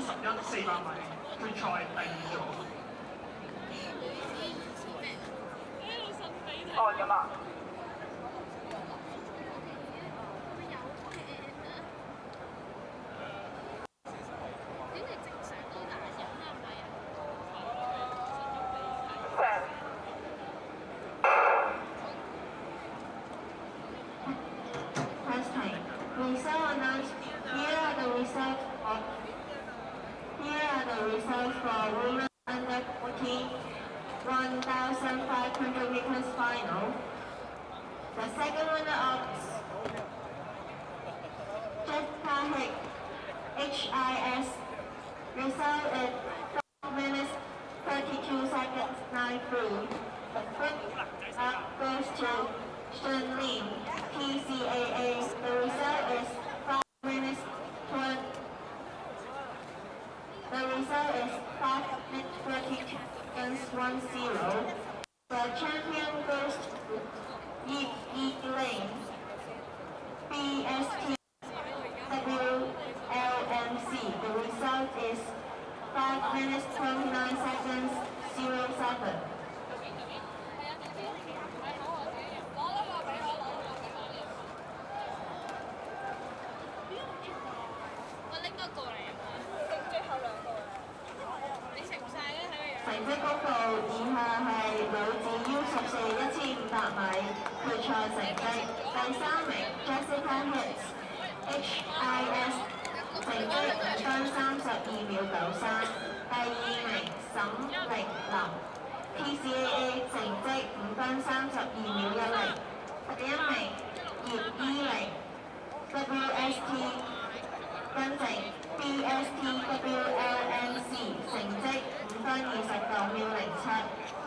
11、400米決賽第二組。哦，咁啊。Result announced. Here are the results for women under 14 1,500 meters final. The second runner up, Jessica Hick, HIS. Result is 5 minutes 32 seconds 93. The fifth up goes to Shun Lin, TCAA. The result is 5 minutes 20. The result is 5 minutes 42 seconds 10. The champion goes to Yi Lane, BST WLMC. The result is 5 minutes 29 seconds 07. 成績公布，以下係女子 U14 1500米決賽成績。第3名 Jessica Hicks HIS 成績5分32秒93。第2名沈凌琳 TCAA 成績5分32秒10。第1名葉依玲 WST 跟正 BST WLNC 成績5分29秒07。